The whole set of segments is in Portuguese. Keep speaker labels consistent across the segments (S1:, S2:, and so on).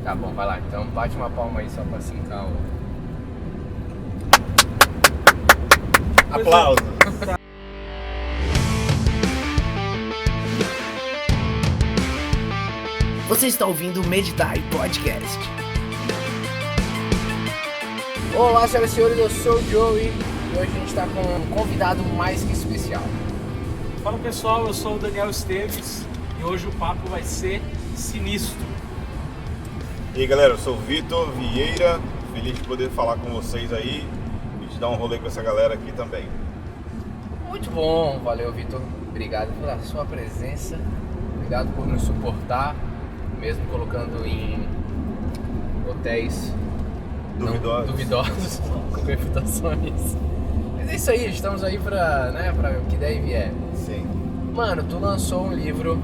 S1: Tá bom, vai lá. Então bate uma palma aí só pra sincar o...
S2: Aplausos.
S3: Você está ouvindo o Meditar Podcast.
S1: Olá, senhoras e senhores, eu sou o Joey e hoje a gente está com um convidado mais que especial.
S4: Fala pessoal, eu sou o Daniel Esteves e hoje o papo vai ser sinistro.
S2: E aí galera, eu sou o Vitor Vieira, feliz de poder falar com vocês aí e de dar um rolê com essa galera aqui também.
S1: Muito bom, valeu Vitor, obrigado pela sua presença, obrigado por nos suportar, mesmo colocando em hotéis duvidosos com reputações. Mas é isso aí, estamos aí pra o que der e vier.
S2: Sim.
S1: Mano, tu lançou um livro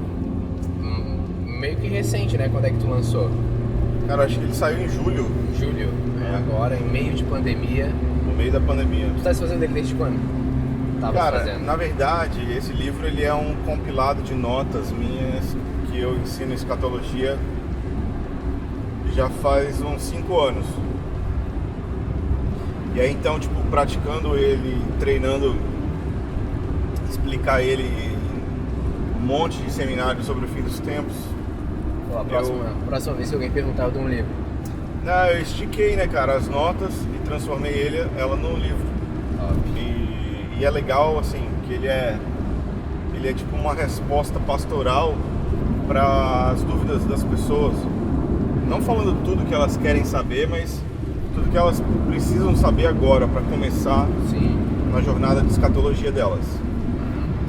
S1: meio que recente, né? Quando é que tu lançou?
S2: Cara, acho que ele saiu em julho,
S1: Julho, agora, em meio de pandemia.
S2: no meio da pandemia.
S1: Tu tá fazendo ele desde quando? Tava
S2: Cara,
S1: fazendo.
S2: na verdade, esse livro ele é um compilado de notas minhas que eu ensino escatologia já faz uns 5 anos. E aí então, tipo, praticando ele, treinando, explicar ele em um monte de seminários sobre o fim dos tempos.
S1: Pô, a próxima vez que alguém perguntar, eu dou um livro.
S2: Não, eu estiquei, né, cara, as notas e transformei ela num livro. E é legal, assim, que ele é tipo uma resposta pastoral para as dúvidas das pessoas. Não falando tudo que elas querem saber, mas tudo que elas precisam saber agora para começar
S1: Sim.
S2: na jornada de escatologia delas.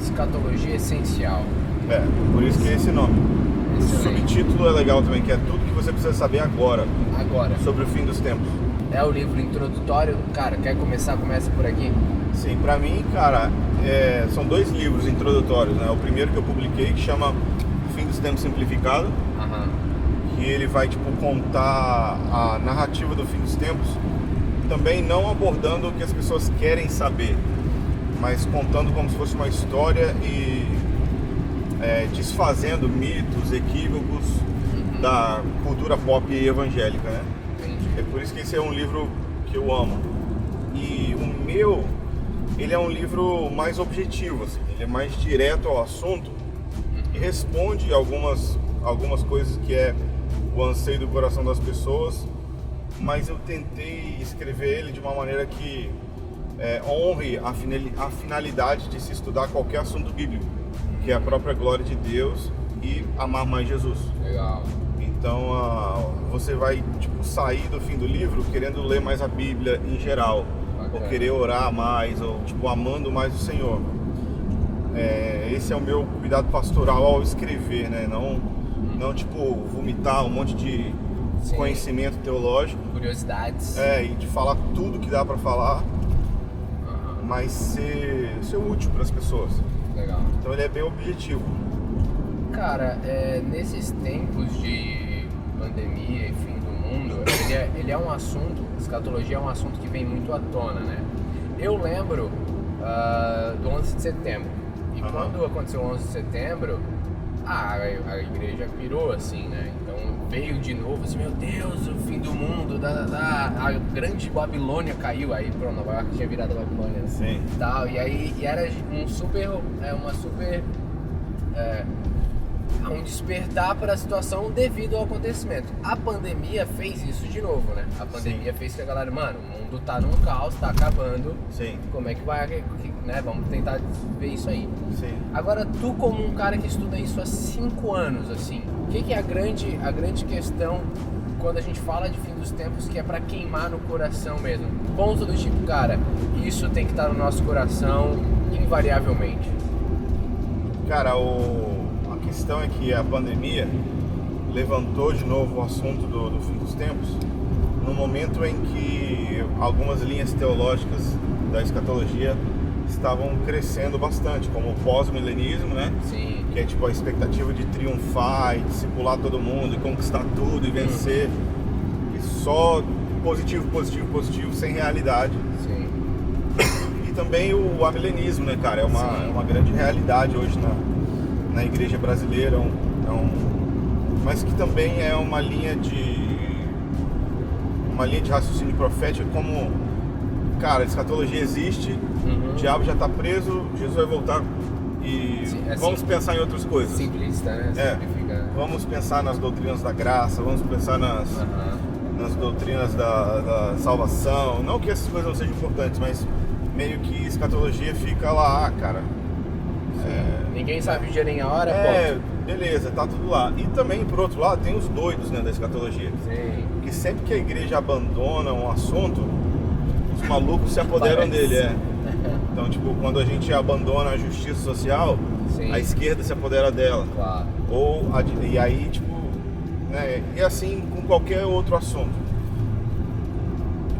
S1: Escatologia essencial.
S2: É, por isso que é esse nome. O
S1: Excelente.
S2: subtítulo é legal também, que é tudo que você precisa saber agora
S1: Agora,
S2: sobre o fim dos tempos.
S1: é o livro introdutório. Cara, quer começar? Começa por aqui.
S2: Sim, pra mim, cara, são 2 livros introdutórios, né? O primeiro que eu publiquei, que chama Fim dos Tempos Simplificado,
S1: Aham.
S2: que ele vai, tipo, contar a narrativa do fim dos tempos, também não abordando o que as pessoas querem saber, mas contando como se fosse uma história e desfazendo mitos, equívocos da cultura pop evangélica, né?
S1: Entendi.
S2: É por isso que esse é um livro que eu amo. E o meu, ele é um livro mais objetivo, assim, ele é mais direto ao assunto e responde algumas coisas que é o anseio do coração das pessoas, mas eu tentei escrever ele de uma maneira que honre a finalidade de se estudar qualquer assunto bíblico, que é a própria glória de Deus e amar mais Jesus.
S1: Legal.
S2: Então você vai tipo sair do fim do livro querendo ler mais a Bíblia em geral,
S1: Bacana.
S2: ou querer orar mais, ou tipo amando mais o Senhor. Esse é o meu cuidado pastoral ao escrever, né? Não tipo vomitar um monte de
S1: Sim.
S2: conhecimento teológico,
S1: Curiosidades.
S2: e de falar tudo que dá pra falar,
S1: Aham.
S2: mas ser útil para as pessoas.
S1: Legal.
S2: Então ele é bem objetivo.
S1: Cara, nesses tempos de pandemia e fim do mundo, ele é um assunto, escatologia é um assunto que vem muito à tona, né? Eu lembro do 11 de setembro. E quando aconteceu o 11 de setembro, a igreja pirou, assim, né? Então veio de novo assim, meu Deus, o fim do mundo, a grande Babilônia caiu, aí pronto, Nova York tinha virado a Babilônia,
S2: Sim.
S1: tal, e aí era um despertar para a situação devido ao acontecimento. A pandemia fez isso de novo, né? A pandemia fez que a galera, mano, o mundo tá num caos, tá acabando,
S2: Sim.
S1: como é que vai, né? Vamos tentar ver isso aí.
S2: Sim.
S1: Agora, tu como um cara que estuda isso há 5 anos, assim, o que é a grande questão quando a gente fala de fim dos tempos, que é pra queimar no coração mesmo? Ponto do tipo, cara, isso tem que estar no nosso coração invariavelmente.
S2: Cara, a questão é que a pandemia levantou de novo o assunto do fim dos tempos no momento em que algumas linhas teológicas da escatologia estavam crescendo bastante, como o pós-milenismo, né?
S1: Sim.
S2: Que é tipo a expectativa de triunfar e discipular todo mundo e conquistar tudo e vencer. E só positivo, positivo, positivo, sem realidade.
S1: Sim.
S2: E também o amilenismo, né, cara? É uma grande realidade hoje na igreja brasileira, mas que também é uma linha de uma linha de raciocínio profética como, cara, a escatologia existe, o diabo já está preso, Jesus vai voltar e vamos pensar em outras coisas.
S1: Simplista, né? Simplifica.
S2: Vamos pensar nas doutrinas da graça, vamos pensar nas doutrinas da salvação. Não que essas coisas não sejam importantes, mas meio que escatologia fica lá, cara.
S1: Ninguém sabe o dia nem a hora,
S2: beleza, tá tudo lá. E também, por outro lado, tem os doidos, né, da escatologia.
S1: Sim.
S2: Que sempre que a igreja abandona um assunto, os malucos se apoderam dele, Então, tipo, quando a gente abandona a justiça social,
S1: Sim.
S2: a esquerda se apodera dela.
S1: Claro.
S2: E aí, tipo, né, e assim com qualquer outro assunto.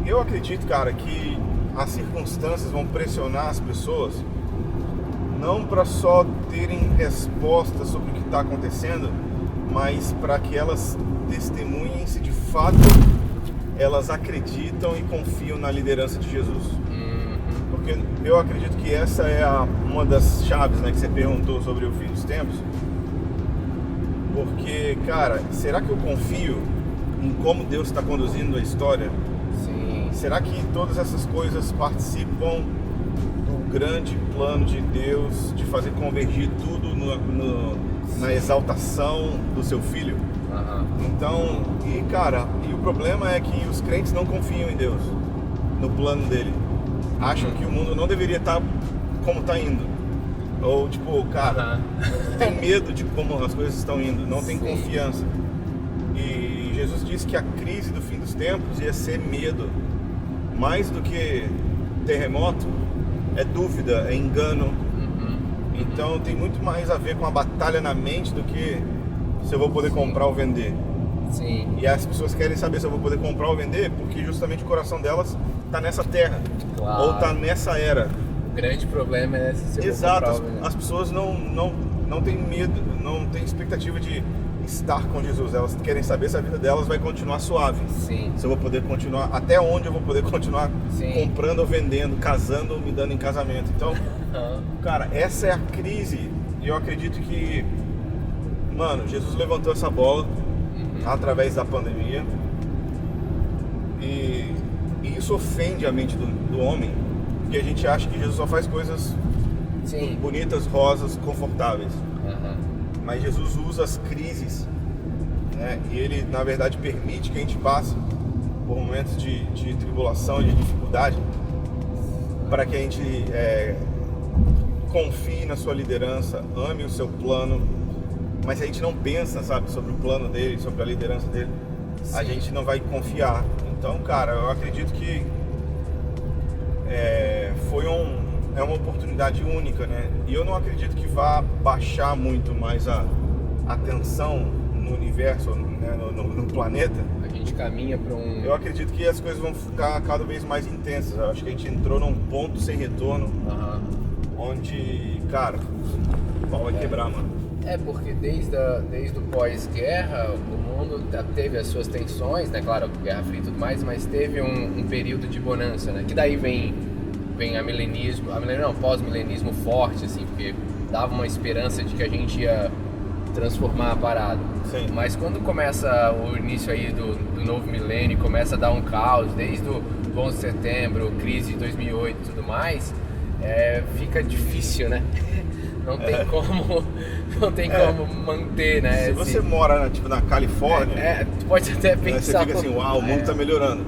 S2: Eu acredito, cara, que as circunstâncias vão pressionar as pessoas não para só terem respostas sobre o que está acontecendo, mas para que elas testemunhem se de fato elas acreditam e confiam na liderança de Jesus. Porque eu acredito que essa é uma das chaves, né, que você perguntou sobre o fim dos tempos. Porque, cara, será que eu confio em como Deus está conduzindo a história?
S1: Sim.
S2: Será que todas essas coisas participam do grande plano de Deus de fazer convergir tudo na exaltação do seu Filho? Então, e o problema é que os crentes não confiam em Deus, no plano dele. Acham que o mundo não deveria estar como está indo. Ou tipo, cara, tem medo de como as coisas estão indo, não tem confiança. E Jesus disse que a crise do fim dos tempos ia ser medo. Mais do que terremoto, é dúvida, é engano. Então tem muito mais a ver com a batalha na mente do que se eu vou poder comprar ou vender.
S1: Sim.
S2: E as pessoas querem saber se eu vou poder comprar ou vender porque justamente o coração delas está nessa terra, ou está nessa era.
S1: O grande problema é se eu
S2: Exato,
S1: vou comprar ou vender.
S2: as pessoas não têm medo, não têm expectativa de estar com Jesus. Elas querem saber se a vida delas vai continuar suave.
S1: Sim.
S2: Se eu vou poder continuar, até onde eu vou poder continuar comprando ou vendendo, casando ou me dando em casamento. Então, cara, essa é a crise. E eu acredito que, mano, Jesus levantou essa bola através da pandemia. E isso ofende a mente do homem, porque a gente acha que Jesus só faz coisas bonitas, rosas, confortáveis. Mas Jesus usa as crises, né? E ele, na verdade, permite que a gente passe por momentos de tribulação, de dificuldade, para que a gente confie na sua liderança, ame o seu plano. Mas se a gente não pensa, sabe, sobre o plano dele, sobre a liderança dele, a gente não vai confiar. Então, cara, eu acredito que é uma oportunidade única, né? E eu não acredito que vá baixar muito mais a tensão no universo, né? no planeta.
S1: A gente caminha para um...
S2: Eu acredito que as coisas vão ficar cada vez mais intensas. Eu acho que a gente entrou num ponto sem retorno, onde, cara, o pau vai quebrar, mano.
S1: Porque desde o pós-guerra, o mundo teve as suas tensões, né? Claro, Guerra Fria e tudo mais, mas teve um período de bonança, né? Que daí vem pós-milenismo forte, assim, porque dava uma esperança de que a gente ia transformar a parada.
S2: Sim.
S1: Mas quando começa o início aí do novo milênio, começa a dar um caos, desde o 11 de setembro, crise de 2008 e tudo mais, fica difícil, né? Não tem como manter, né?
S2: Se você mora na Califórnia,
S1: tu pode até pensar...
S2: Você fica assim, uau, o mundo tá melhorando.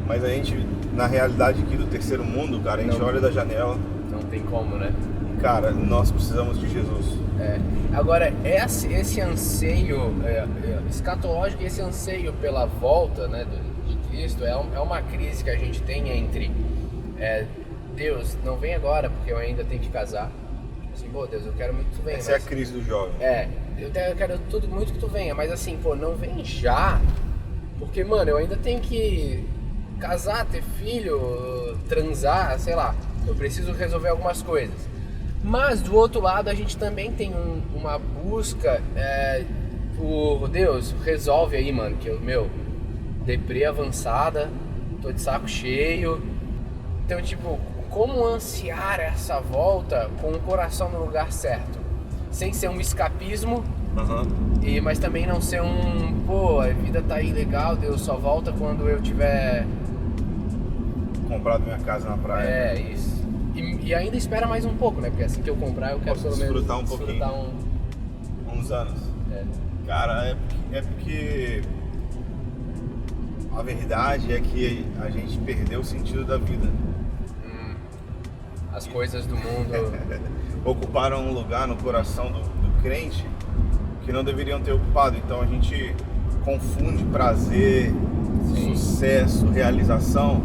S2: Mas a gente, na realidade aqui do terceiro mundo, cara, a gente olha da janela...
S1: Não tem como, né?
S2: Cara, nós precisamos de Jesus.
S1: Agora, esse anseio escatológico, esse anseio pela volta, né, de Cristo, é uma crise que a gente tem entre... Deus, não vem agora, porque eu ainda tenho que casar. Assim, pô, Deus, eu quero muito que tu venha.
S2: Essa é a crise do jovem.
S1: Eu quero tudo muito que tu venha, mas assim, pô, não vem já, porque, mano, eu ainda tenho que casar, ter filho, transar, sei lá, eu preciso resolver algumas coisas. Mas do outro lado a gente também tem uma busca por Deus, resolve aí, mano, que eu, deprê avançada, tô de saco cheio. Então, tipo, como ansiar essa volta com o coração no lugar certo? Sem ser um escapismo, Mas também não ser pô, a vida tá aí legal, Deus só volta quando eu tiver
S2: comprado minha casa na praia.
S1: Isso. E ainda espera mais um pouco, né? Porque assim que eu comprar, eu quero pelo menos
S2: desfrutar um pouquinho. Uns anos. Cara, é porque a verdade é que a gente perdeu o sentido da vida.
S1: As coisas do mundo
S2: ocuparam um lugar no coração do crente que não deveriam ter ocupado. Então a gente confunde prazer, sucesso, realização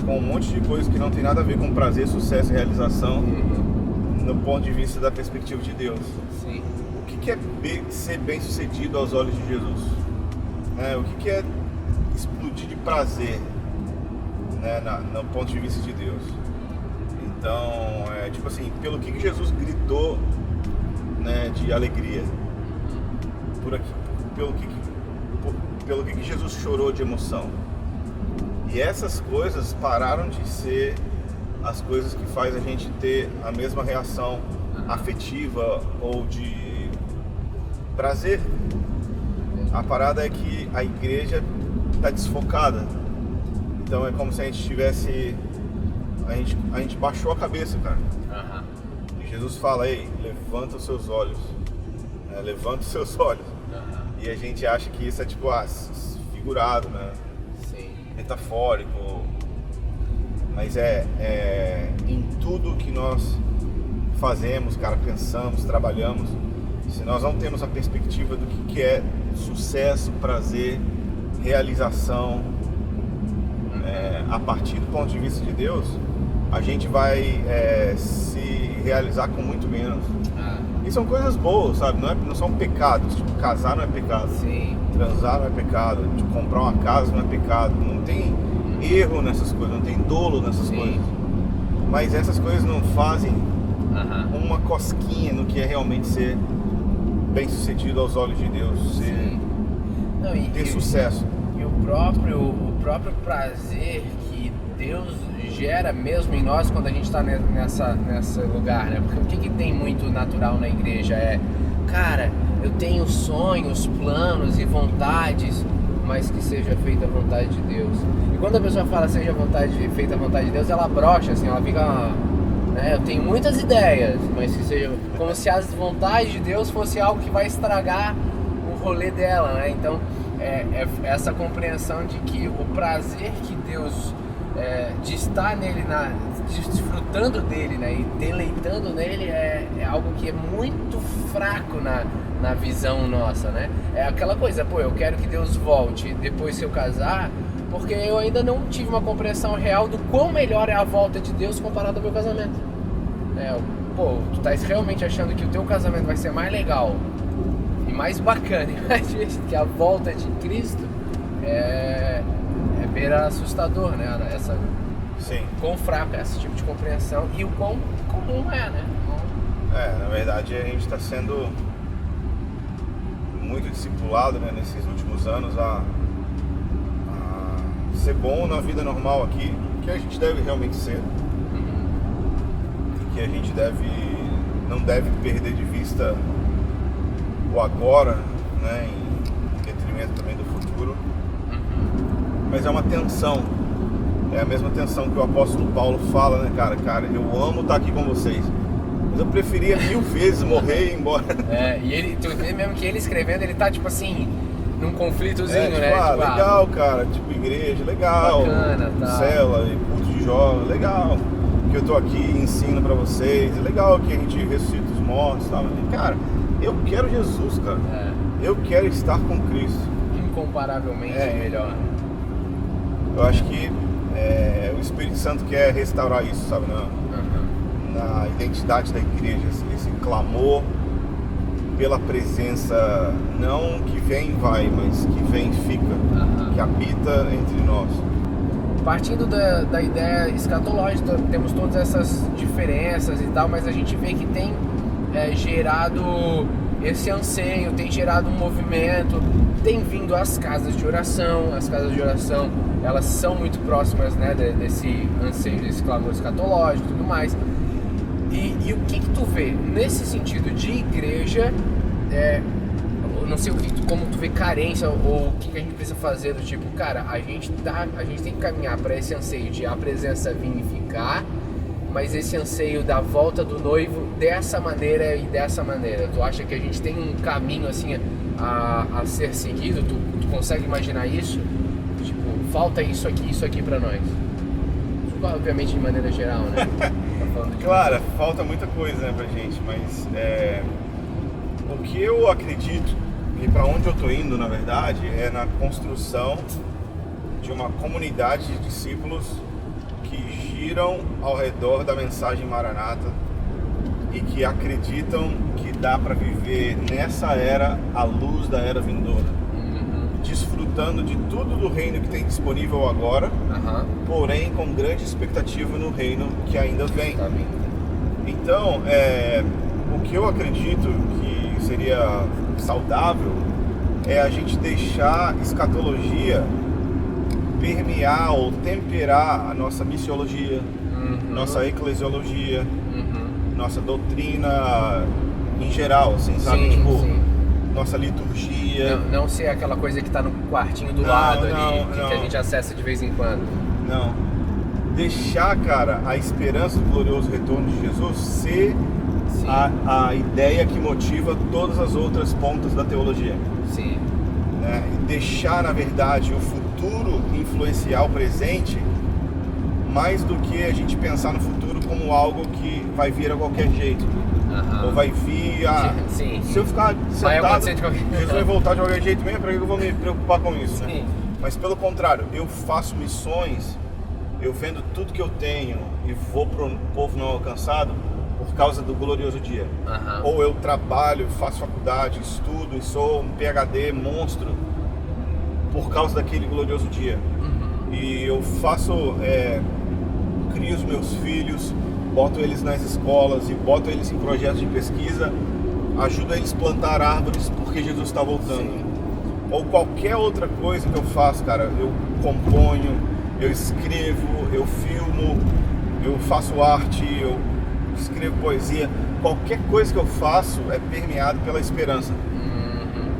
S2: com um monte de coisa que não tem nada a ver com prazer, sucesso e realização no ponto de vista da perspectiva de Deus.
S1: Sim.
S2: O que é ser bem sucedido aos olhos de Jesus? O que é explodir de prazer, né, no ponto de vista de Deus? Então, tipo assim, pelo que Jesus gritou, né, de alegria? Pelo que Jesus chorou de emoção? E essas coisas pararam de ser as coisas que faz a gente ter a mesma reação afetiva ou de prazer. A parada é que a igreja está desfocada. Então é como se a gente tivesse... A gente baixou a cabeça, cara. E Jesus fala, ei, levanta os seus olhos. Levanta os seus olhos. E a gente acha que isso é tipo, figurado, né?
S1: Sim.
S2: Metafórico. Mas em tudo que nós fazemos, cara, pensamos, trabalhamos, se nós não temos a perspectiva do que é sucesso, prazer, realização, a partir do ponto de vista de Deus, a gente vai se realizar com muito menos. E são coisas boas, sabe? Não são pecados. Tipo, casar não é pecado.
S1: Sim.
S2: Transar não é pecado. Tipo, comprar uma casa não é pecado. Não tem erro nessas coisas, não tem dolo nessas coisas. Mas essas coisas não fazem uma cosquinha no que é realmente ser bem sucedido aos olhos de Deus, ter sucesso.
S1: E o próprio prazer que Deus gera mesmo em nós quando a gente está nesse lugar, né? Porque o que tem muito natural na igreja cara, eu tenho sonhos, planos e vontades, mas que seja feita a vontade de Deus. E quando a pessoa fala seja feita a vontade de Deus, ela brocha, assim, ela fica... Eu tenho muitas ideias, mas que seja como se as vontades de Deus fosse algo que vai estragar o rolê dela, né? Então, essa compreensão de que o prazer que Deus de estar nele, desfrutando dele, né, e deleitando nele é algo que é muito fraco na visão nossa, né? É aquela coisa, eu quero que Deus volte depois que eu casar, porque eu ainda não tive uma compreensão real do quão melhor é a volta de Deus comparado ao meu casamento. Tu tá realmente achando que o teu casamento vai ser mais legal e mais bacana e mais divertido que a volta de Cristo? É beira assustador, né?
S2: Sim.
S1: Quão fraco é esse tipo de compreensão e o quão comum né?
S2: Na verdade a gente está sendo muito discipulado, né, nesses últimos anos a ser bom na vida normal aqui, que a gente deve realmente ser, e que a gente não deve perder de vista o agora, né, em detrimento também do futuro. Mas é uma tensão, é a mesma tensão que o apóstolo Paulo fala, né, cara, eu amo estar aqui com vocês, mas eu preferia 1000 vezes morrer e ir embora.
S1: E tu vê mesmo que ele escrevendo, ele tá tipo assim, num conflitozinho,
S2: tipo,
S1: né?
S2: Legal, cara, tipo igreja, legal,
S1: bacana, tá.
S2: Cela, culto de jovens, legal, que eu tô aqui e ensino pra vocês, é legal que a gente ressuscita os mortos, tá? Cara, eu quero Jesus, cara, eu quero estar com Cristo.
S1: Incomparavelmente melhor.
S2: Eu acho que o Espírito Santo quer restaurar isso, sabe, na identidade da igreja, esse clamor pela presença, não que vem e vai, mas que vem e fica, que habita entre nós.
S1: Partindo da ideia escatológica, temos todas essas diferenças e tal, mas a gente vê que tem gerado esse anseio, tem gerado um movimento, tem vindo as casas de oração. As casas de oração, elas são muito próximas, né, desse anseio, desse clamor escatológico e tudo mais. E o que tu vê nesse sentido de igreja não sei como tu vê carência ou o que a gente precisa fazer, do tipo, cara, a gente tem que caminhar para esse anseio de a presença vir e ficar, mas esse anseio da volta do noivo dessa maneira e dessa maneira. Tu acha que a gente tem um caminho assim a ser seguido? Tu consegue imaginar isso? Tipo, falta isso aqui para nós. Obviamente de maneira geral, né? Tá falando de
S2: Claro, falta muita coisa, né, pra gente, mas o que eu acredito e para onde eu tô indo, na verdade, é na construção de uma comunidade de discípulos que giram ao redor da mensagem Maranata e que acreditam que dá para viver nessa era à luz da era vindoura, desfrutando de tudo do reino que tem disponível agora, porém com grande expectativa no reino que ainda vem. Então, o que eu acredito que seria saudável é a gente deixar a escatologia permear ou temperar a nossa missiologia, nossa eclesiologia, nossa doutrina em geral, assim, sabe? Nossa liturgia.
S1: Não ser aquela coisa que está no quartinho do lado ali, que a gente acessa de vez em quando.
S2: Não. Deixar, cara, a esperança do glorioso retorno de Jesus ser a ideia que motiva todas as outras pontas da teologia.
S1: Sim.
S2: Né? E deixar, na verdade, o futuro influenciar o presente mais do que a gente pensar no futuro como algo que vai vir a qualquer jeito. Ou vai vir a...
S1: Sim.
S2: Se eu ficar sentado, Jesus vai voltar de qualquer jeito mesmo, para que eu vou me preocupar com isso? Né? Mas pelo contrário, eu faço missões, eu vendo tudo que eu tenho e vou para um povo não alcançado por causa do glorioso dia. Ou eu trabalho, faço faculdade, estudo e sou um PhD monstro por causa daquele glorioso dia. E eu faço, crio os meus filhos, boto eles nas escolas e boto eles em projetos de pesquisa, ajudo eles a plantar árvores porque Jesus está voltando. Ou qualquer outra coisa que eu faço, cara, eu componho, eu escrevo, eu filmo, eu faço arte, eu escrevo poesia, qualquer coisa que eu faço é permeado pela esperança.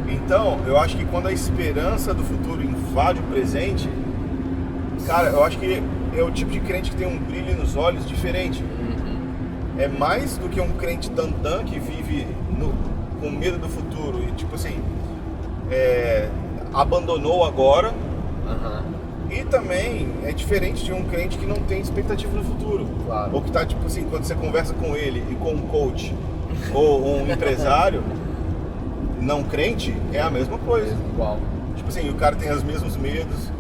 S2: Então, eu acho que quando a esperança do futuro invade o presente, cara, eu acho que é o tipo de crente que tem um brilho nos olhos diferente. É mais do que um crente tantã que vive com medo do futuro e tipo assim, abandonou agora. E também é diferente de um crente que não tem expectativa no futuro. Ou que tá tipo assim, quando você conversa com ele e com um coach ou um empresário não crente, é a mesma coisa. Tipo assim, o cara tem os mesmos medos,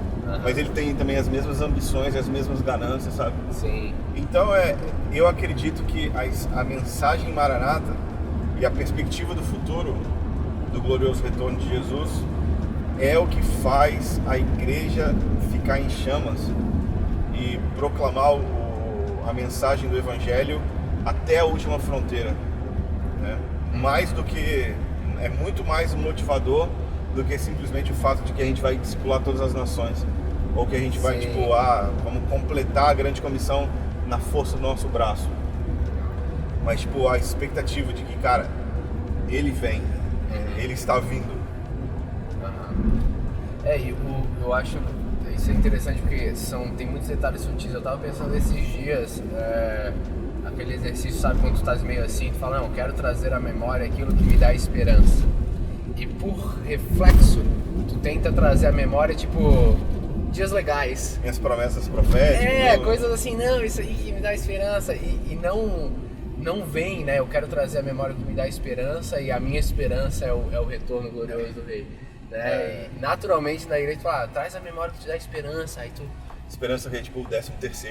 S2: mas ele tem também as mesmas ambições, as mesmas ganâncias, sabe?
S1: Sim.
S2: Então eu acredito que a mensagem Maranata e a perspectiva do futuro do glorioso retorno de Jesus é o que faz a igreja ficar em chamas e proclamar a mensagem do evangelho até a última fronteira, né? É muito mais motivador do que simplesmente o fato de que a gente vai discipular todas as nações, ou que a gente vai vamos completar a grande comissão na força do nosso braço. Mas a expectativa de que, cara, ele vem, ele está vindo.
S1: Eu acho isso é interessante porque tem muitos detalhes sutis. Eu tava pensando esses dias, aquele exercício, sabe, quando tu estás meio assim, tu fala, não, eu quero trazer à memória aquilo que me dá esperança. E por reflexo, tu tenta trazer à memória, tipo, dias legais.
S2: Minhas promessas proféticas.
S1: Coisas assim, não, isso aí que me dá esperança. E não vem, né? Eu quero trazer à memória o que me dá esperança, e a minha esperança é o retorno glorioso do Rei. Né? E naturalmente na igreja tu fala, traz a memória que te dá esperança, aí tu...
S2: Esperança que é tipo o 13º.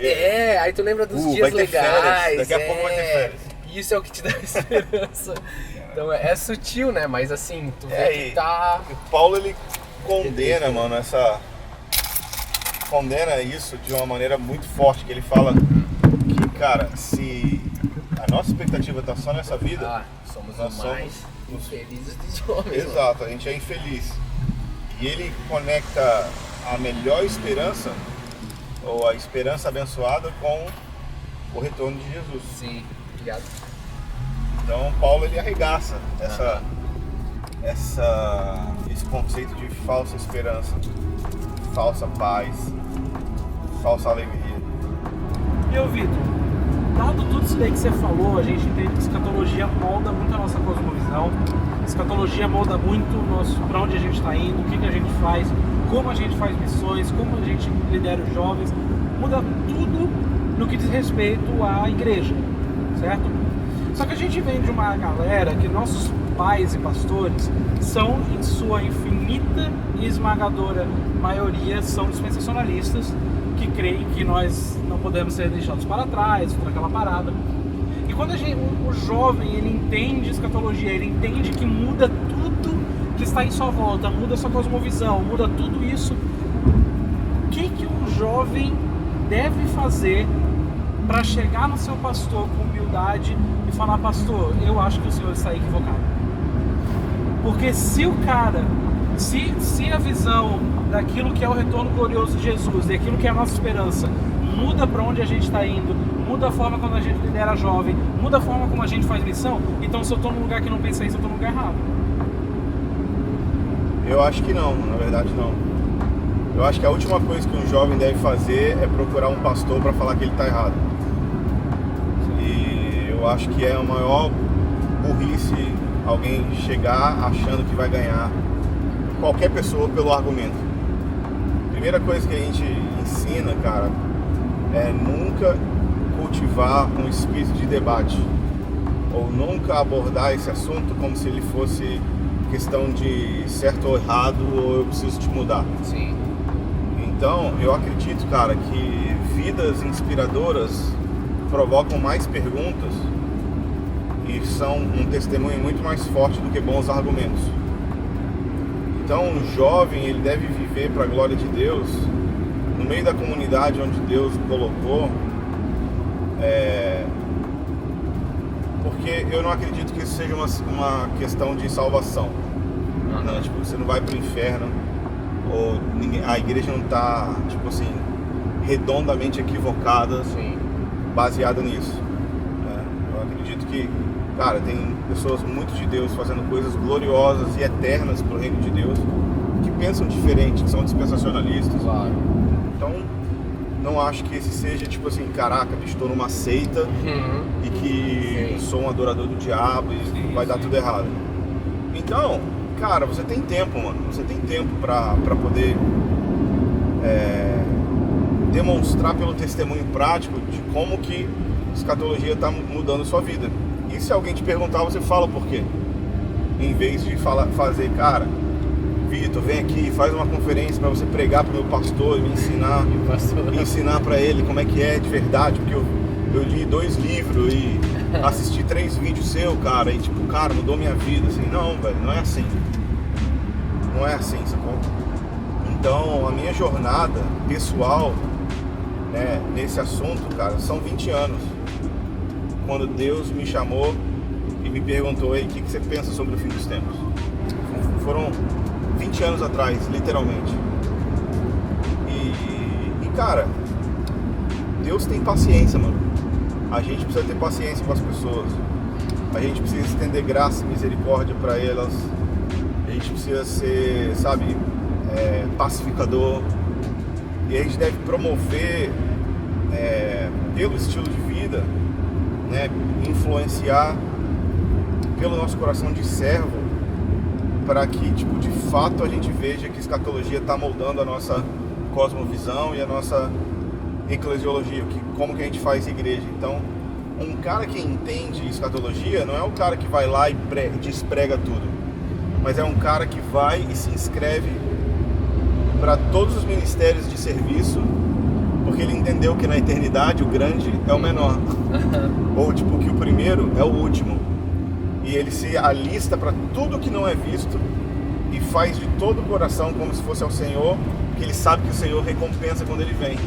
S1: Aí tu lembra dos dias legais.
S2: Férias. Daqui a pouco vai ter férias.
S1: Isso é o que te dá esperança. Então é sutil, né? Mas assim, tu vê que tá...
S2: O Paulo, ele condena, mano, condena isso de uma maneira muito forte, que ele fala que, cara, se a nossa expectativa tá só nessa vida,
S1: somos
S2: nós
S1: mais infelizes dos homens.
S2: Exato, a gente é infeliz. E ele conecta a melhor esperança, ou a esperança abençoada, com o retorno de Jesus.
S1: Sim, obrigado.
S2: Então Paulo, ele arregaça esse conceito de falsa esperança, falsa paz, falsa alegria.
S4: E ô Vitor, dado tudo isso daí que você falou, a gente entende que escatologia molda muito a nossa cosmovisão, escatologia molda muito para onde a gente está indo, o que a gente faz, como a gente faz missões, como a gente lidera os jovens, muda tudo no que diz respeito à igreja, certo? Só que a gente vem de uma galera que nossos pais e pastores são, em sua infinita e esmagadora maioria, são dispensacionalistas, que creem que nós não podemos ser deixados para trás, toda aquela parada. E quando o jovem, ele entende escatologia, ele entende que muda tudo que está em sua volta, muda sua cosmovisão, muda tudo isso, o que um jovem deve fazer para chegar no seu pastor com humildade e falar: pastor, eu acho que o senhor está equivocado? Porque se o cara, se a visão daquilo que é o retorno glorioso de Jesus e aquilo que é a nossa esperança muda para onde a gente está indo, muda a forma como a gente lidera jovem, muda a forma como a gente faz missão, então se eu estou num lugar que não pensa isso, eu estou num lugar errado.
S2: Eu acho que não, na verdade não. Eu acho que a última coisa que um jovem deve fazer é procurar um pastor para falar que ele está errado. E eu acho que é a maior burrice alguém chegar achando que vai ganhar qualquer pessoa pelo argumento. Primeira coisa que a gente ensina, cara, é nunca cultivar um espírito de debate, ou nunca abordar esse assunto como se ele fosse questão de certo ou errado, ou eu preciso te mudar.
S1: Sim.
S2: Então, eu acredito, cara, que vidas inspiradoras provocam mais perguntas e são um testemunho muito mais forte do que bons argumentos. Então, um jovem, ele deve viver para a glória de Deus, no meio da comunidade onde Deus o colocou, porque eu não acredito que isso seja uma questão de salvação. Não, tipo, você não vai para o inferno, ou a igreja não está, tipo assim, redondamente equivocada,
S1: Sim.
S2: baseada nisso. Eu acredito que, cara, tem pessoas muito de Deus fazendo coisas gloriosas e eternas pro reino de Deus, que pensam diferente, que são dispensacionalistas.
S1: Claro.
S2: Então, não acho que esse seja tipo assim, caraca, bicho, estou numa seita e que sou um adorador do diabo e vai dar tudo errado. Então, cara, você tem tempo, mano. Você tem tempo pra poder demonstrar pelo testemunho prático de como que escatologia tá mudando a sua vida. E se alguém te perguntar, você fala por quê. Em vez de fazer, cara, Vitor, vem aqui, faz uma conferência para você pregar pro meu pastor e me ensinar para ele como é que é de verdade, porque eu li 2 livros e assisti 3 vídeos seu, cara, e tipo, cara, mudou minha vida, assim. Não, velho, não é assim. Não é assim, sacou? Então, a minha jornada pessoal, né, nesse assunto, cara, são 20 anos. Quando Deus me chamou e me perguntou: ei, o que você pensa sobre o fim dos tempos? Foram 20 anos atrás, literalmente. E cara, Deus tem paciência, mano. A gente precisa ter paciência com as pessoas. A gente precisa estender graça e misericórdia para elas. A gente precisa ser, sabe, pacificador. E a gente deve promover, pelo estilo de vida, né, influenciar pelo nosso coração de servo, para que, tipo, de fato a gente veja que a escatologia está moldando a nossa cosmovisão e a nossa eclesiologia, como que a gente faz igreja. Então, um cara que entende escatologia não é o cara que vai lá e desprega tudo, mas é um cara que vai e se inscreve para todos os ministérios de serviço, porque ele entendeu que na eternidade o grande é o menor, ou tipo que o primeiro é o último. E ele se alista para tudo que não é visto e faz de todo o coração como se fosse ao Senhor, porque ele sabe que o Senhor recompensa quando ele vem.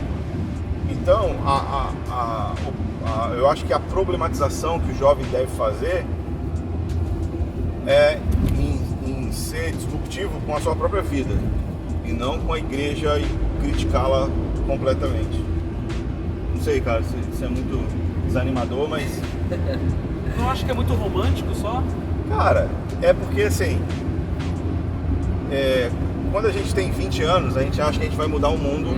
S2: Então, eu acho que a problematização que o jovem deve fazer é em ser disruptivo com a sua própria vida e não com a igreja e criticá-la completamente. Não sei, cara, isso é muito desanimador, mas...
S4: Não acho que é muito romântico só?
S2: Cara, é porque assim, quando a gente tem 20 anos, a gente acha que a gente vai mudar o mundo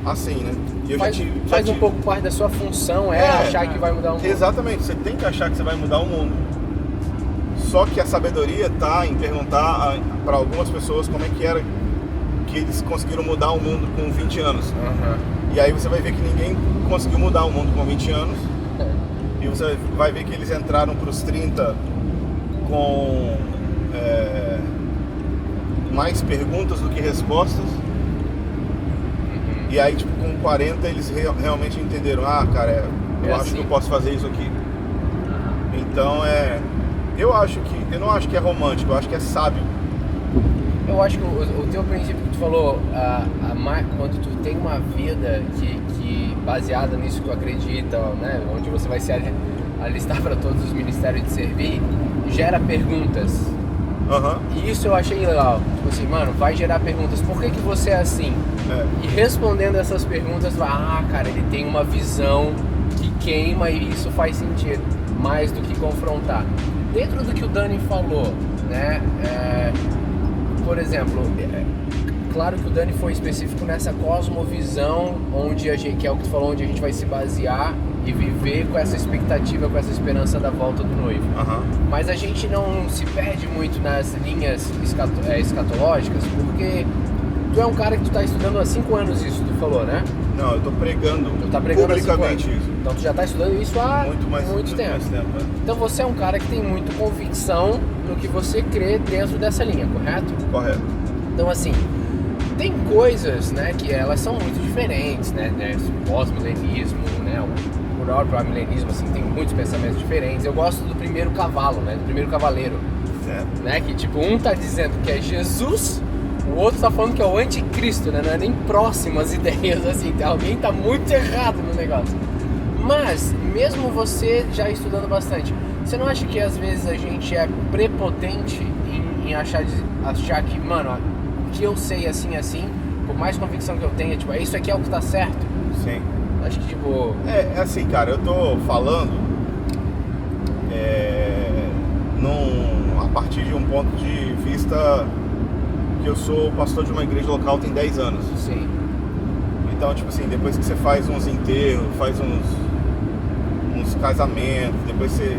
S2: assim, né? E eu
S1: faz um pouco parte da sua função, achar que vai mudar o mundo.
S2: Exatamente, você tem que achar que você vai mudar o mundo. Só que a sabedoria tá em perguntar para algumas pessoas como é que era que eles conseguiram mudar o mundo com 20 anos. E aí você vai ver que ninguém conseguiu mudar o mundo com 20 anos. E você vai ver que eles entraram para os 30 com mais perguntas do que respostas. E aí, tipo, com 40 eles realmente entenderam, cara, eu acho que eu posso fazer isso aqui. Então eu não acho que é romântico, eu acho que é sábio.
S1: Eu acho que o teu princípio que tu falou, quando tu tem uma vida que baseada nisso que tu acredita, né, onde você vai se alistar para todos os ministérios de servir, gera perguntas. E isso eu achei legal. Tipo assim, mano, vai gerar perguntas. Por que você é assim? E respondendo essas perguntas, cara, ele tem uma visão que queima e isso faz sentido. Mais do que confrontar. Dentro do que o Dani falou, né? Por exemplo, claro que o Dani foi específico nessa cosmovisão, onde que é o que tu falou, onde a gente vai se basear e viver com essa expectativa, com essa esperança da volta do noivo. Mas a gente não se perde muito nas linhas escatológicas, porque tu é um cara que tu tá estudando há 5 anos isso, tu falou, né?
S2: Não, eu tô pregando, publicamente isso.
S1: Então tu já tá estudando isso há muito tempo.
S2: Mais tempo.
S1: Então você é um cara que tem muita convicção no que você crê dentro dessa linha, correto?
S2: Correto.
S1: Então assim, tem coisas, né, que elas são muito diferentes, né? Pós-milenismo, né? O próprio milenismo, assim, tem muitos pensamentos diferentes. Eu gosto do primeiro cavalo, né? Do primeiro cavaleiro.
S2: Certo.
S1: Né? Que tipo, um tá dizendo que é Jesus, o outro tá falando que é o anticristo, né? Não é nem próximo as ideias, assim. Alguém tá muito errado no negócio. Mas, mesmo você já estudando bastante, você não acha que às vezes a gente é prepotente em achar que, mano, o que eu sei assim, por mais convicção que eu tenha, tipo, isso aqui é o que tá certo?
S2: Sim.
S1: Acho que, tipo...
S2: É assim, cara, eu tô falando a partir de um ponto de vista que eu sou pastor de uma igreja local tem 10 anos.
S1: Sim.
S2: Então, tipo assim, depois que você faz uns enterros, faz uns casamentos, depois você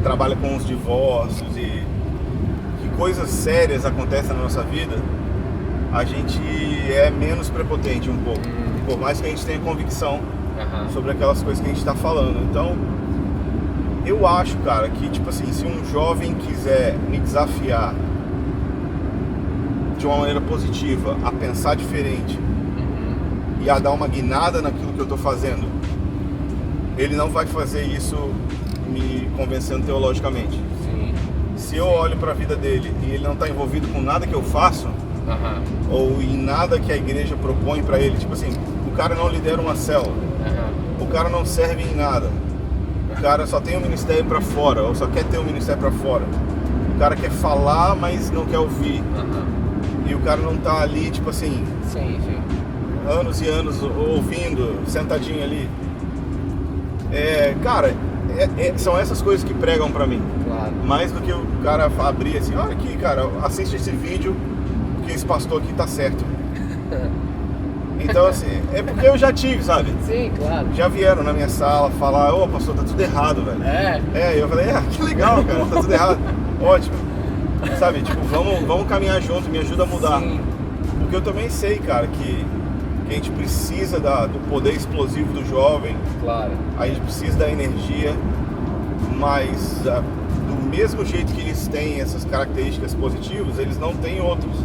S2: trabalha com uns divórcios e que coisas sérias acontecem na nossa vida, a gente é menos prepotente um pouco, por mais que a gente tenha convicção sobre aquelas coisas que a gente está falando. Então, eu acho, cara, que tipo assim, se um jovem quiser me desafiar de uma maneira positiva a pensar diferente e a dar uma guinada naquilo que eu estou fazendo, ele não vai fazer isso me convencendo teologicamente.
S1: Sim.
S2: Se eu olho para a vida dele e ele não está envolvido com nada que eu faço, ou em nada que a igreja propõe para ele, tipo assim, o cara não lidera uma célula, o cara não serve em nada, o cara só tem um ministério para fora, ou só quer ter um ministério para fora, o cara quer falar, mas não quer ouvir, e o cara não tá ali, tipo assim, anos e anos ouvindo, sentadinho ali. Cara, são essas coisas que pregam pra mim.
S1: Claro.
S2: Mais do que o cara abrir assim, olha aqui, cara, assiste esse vídeo, porque esse pastor aqui tá certo. Então, assim, é porque eu já tive, sabe?
S1: Sim, claro.
S2: Já vieram na minha sala falar, pastor, tá tudo errado, velho. E eu falei, que legal, cara, tá tudo errado. Ótimo. Sabe, tipo, vamos caminhar junto, me ajuda a mudar.
S1: Sim.
S2: Porque eu também sei, cara, que a gente precisa do poder explosivo do jovem.
S1: Claro.
S2: A gente precisa da energia, mas do mesmo jeito que eles têm essas características positivas, eles não têm outros.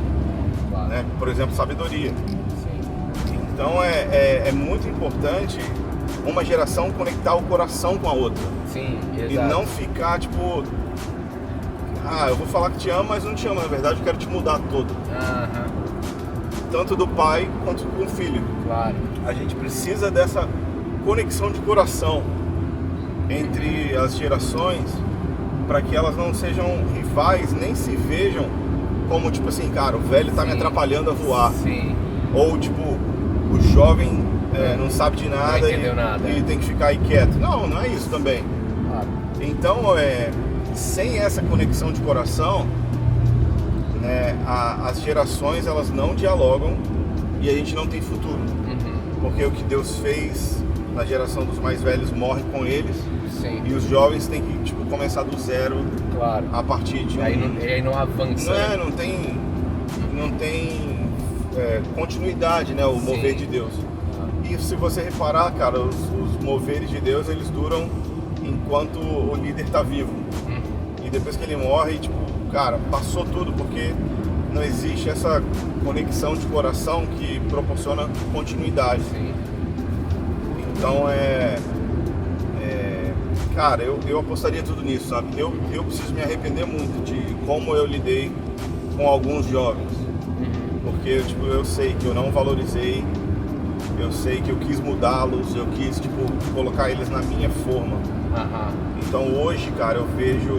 S1: Claro.
S2: Né? Por exemplo, sabedoria.
S1: Sim.
S2: Então é muito importante uma geração conectar o coração com a outra.
S1: Sim, exato.
S2: E não ficar tipo, eu vou falar que te amo, mas não te amo. Na verdade, eu quero te mudar todo. Tanto do pai quanto com o filho.
S1: Claro.
S2: A gente precisa dessa conexão de coração entre as gerações para que elas não sejam rivais, nem se vejam como tipo assim, cara, o velho tá me atrapalhando a voar.
S1: Sim.
S2: Ou tipo, o jovem não sabe de nada,
S1: Não entendeu nada.
S2: E tem que ficar aí quieto. Não é isso também.
S1: Claro.
S2: Então, sem essa conexão de coração, né, as gerações elas não dialogam e a gente não tem futuro. Porque o que Deus fez na geração dos mais velhos morre com eles.
S1: Sim.
S2: E os jovens têm que começar do zero,
S1: claro,
S2: a partir de
S1: e aí não avança.
S2: Não tem continuidade, né, o
S1: Sim.
S2: mover de Deus. E se você reparar, cara, os moveres de Deus, eles duram enquanto o líder está vivo. E depois que ele morre, cara, passou tudo, porque não existe essa conexão de coração que proporciona continuidade.
S1: Sim.
S2: Então cara, eu apostaria tudo nisso, sabe? Eu preciso me arrepender muito de como eu lidei com alguns jovens. Porque, eu sei que eu não valorizei, eu sei que eu quis mudá-los, eu quis, colocar eles na minha forma. Então hoje, cara, eu vejo,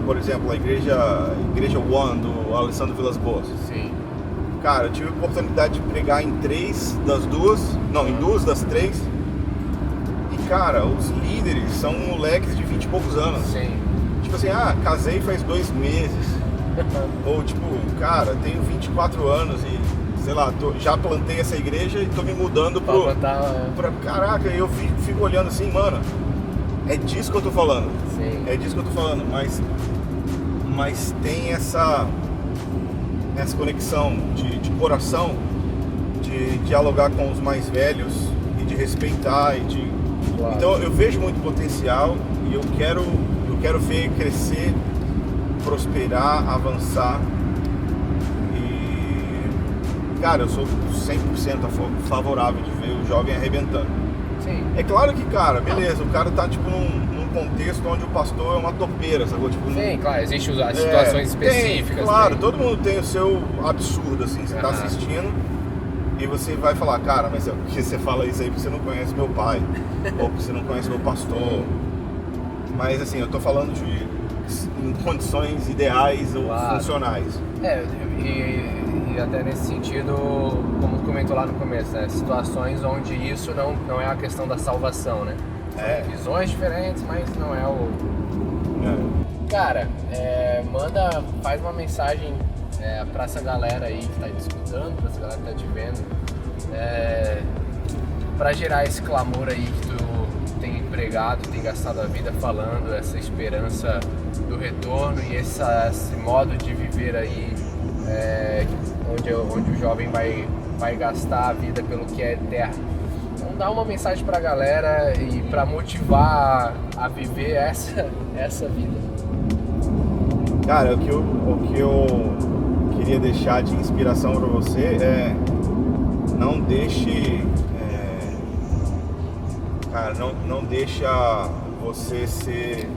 S2: por exemplo, a Igreja One, do Alessandro Vilas Boas.
S1: Sim.
S2: Cara, eu tive a oportunidade de pregar em duas das três. E, cara, os líderes são moleques de 20 e poucos anos.
S1: Sim.
S2: Casei faz 2 meses. Ou, cara, tenho 24 anos e, sei lá, já plantei essa igreja e tô me mudando caraca, eu fico olhando assim, mano, é disso que eu tô falando.
S1: Sim.
S2: É disso que eu tô falando, mas tem essa conexão de coração, de dialogar com os mais velhos e de respeitar
S1: Claro.
S2: Então eu vejo muito potencial e eu quero ver crescer, prosperar, avançar. E, cara, eu sou 100% favorável de ver o jovem arrebentando.
S1: Sim.
S2: É claro que, cara, beleza, o cara tá num contexto onde o pastor é uma topeira, sacou?
S1: Sim, claro, existem as situações específicas.
S2: Claro, todo mundo tem o seu absurdo, assim, você tá assistindo e você vai falar, cara, mas que você fala isso aí porque você não conhece meu pai, ou porque você não conhece meu pastor. Mas assim, eu tô falando em condições ideais ou funcionais.
S1: E até nesse sentido, como comentou lá no começo, né? Situações onde isso não é a questão da salvação, né? São visões diferentes, mas não é o... Cara, faz uma mensagem pra essa galera aí que tá te escutando, pra essa galera que tá te vendo, pra gerar esse clamor aí que tu tem empregado, tem gastado a vida falando, essa esperança do retorno e esse modo de viver aí, onde o jovem vai gastar a vida pelo que é eterno. Então dá uma mensagem pra galera e pra motivar a viver essa vida.
S2: Cara, o que eu queria deixar de inspiração pra você é não deixe não deixa você ser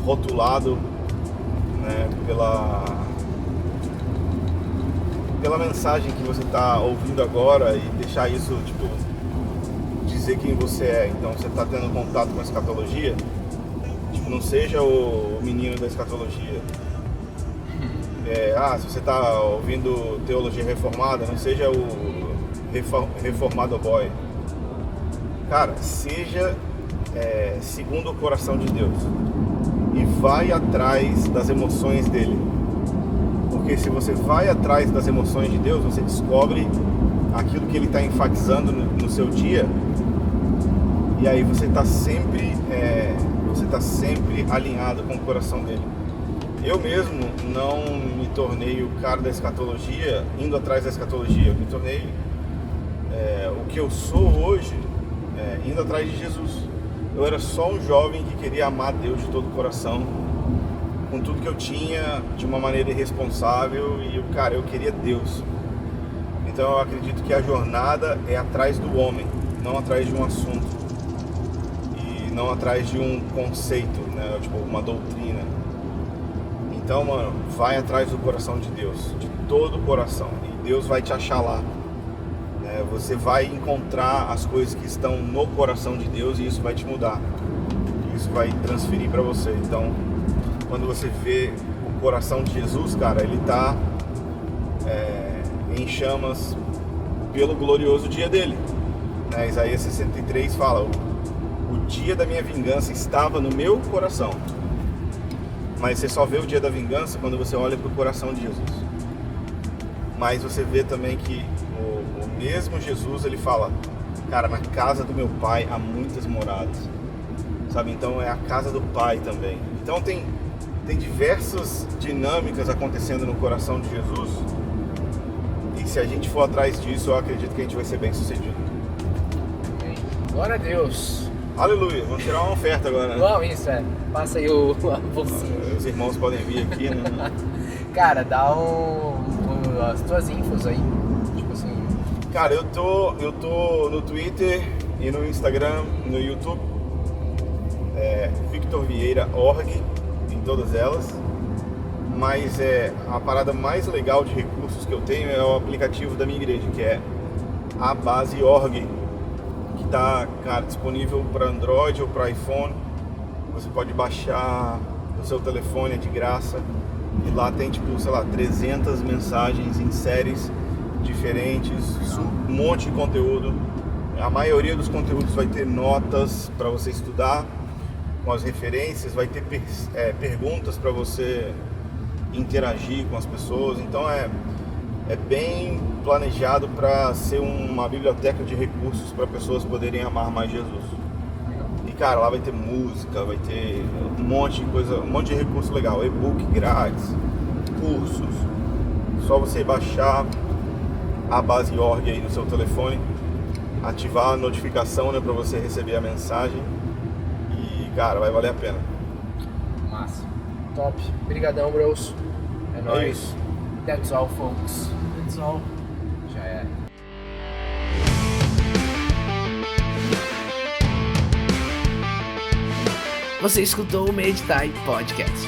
S2: rotulado, né, pela mensagem que você está ouvindo agora e deixar isso, dizer quem você é. Então, você está tendo contato com a escatologia, não seja o menino da escatologia. Se você está ouvindo teologia reformada, não seja o reformado boy. Cara, seja segundo o coração de Deus e vai atrás das emoções dele. Porque se você vai atrás das emoções de Deus, você descobre aquilo que ele está enfatizando no seu dia, e aí você está sempre alinhado com o coração dele. Eu mesmo não me tornei o cara da escatologia indo atrás da escatologia, eu me tornei o que eu sou hoje indo atrás de Jesus. Eu era só um jovem que queria amar Deus de todo o coração, com tudo que eu tinha, de uma maneira irresponsável, e eu queria Deus. Então eu acredito que a jornada é atrás do homem, não atrás de um assunto, e não atrás de um conceito, né? Uma doutrina. Então, mano, vai atrás do coração de Deus, de todo o coração, e Deus vai te achar lá. Você vai encontrar as coisas que estão no coração de Deus, e isso vai te mudar, isso vai transferir para você. Então, quando você vê o coração de Jesus, cara, ele está em chamas pelo glorioso dia dele. Isaías 63 fala: o dia da minha vingança estava no meu coração, Mas você só vê o dia da vingança quando você olha para o coração de Jesus. Mas você vê também que o mesmo Jesus, ele fala, cara, na casa do meu pai há muitas moradas, sabe? Então é a casa do pai também. Então tem diversas dinâmicas acontecendo no coração de Jesus, e se a gente for atrás disso, eu acredito que a gente vai ser bem sucedido.
S1: Amém. Glória a Deus.
S2: Aleluia, vamos tirar uma oferta agora, né?
S1: Vamos, isso é. Passa aí a bolsinha.
S2: Os irmãos podem vir aqui, né?
S1: Cara, dá as tuas infos aí. Tipo assim.
S2: Cara, eu tô no Twitter e no Instagram, no YouTube, Victor Vieira Org, em todas elas. Mas a parada mais legal de recursos que eu tenho é o aplicativo da minha igreja, que é a Base Org, que tá, cara, disponível para Android ou para iPhone. Você pode baixar no seu telefone, é de graça. E lá tem, tipo, sei lá, 300 mensagens em séries diferentes, um monte de conteúdo. A maioria dos conteúdos vai ter notas para você estudar, com as referências, vai ter perguntas para você interagir com as pessoas. Então é bem planejado para ser uma biblioteca de recursos para pessoas poderem amar mais Jesus. E cara, lá vai ter música, vai ter um monte de coisa, um monte de recurso legal, e-book grátis, cursos. Só você baixar a Base Org aí no seu telefone, ativar a notificação, né, para você receber a mensagem, e cara, vai valer a pena.
S1: Massa. Top. Obrigadão, bros. É nóis.
S2: isso.
S1: That's all, folks.
S4: That's all.
S1: Já é.
S3: Você escutou o Meditai Podcast.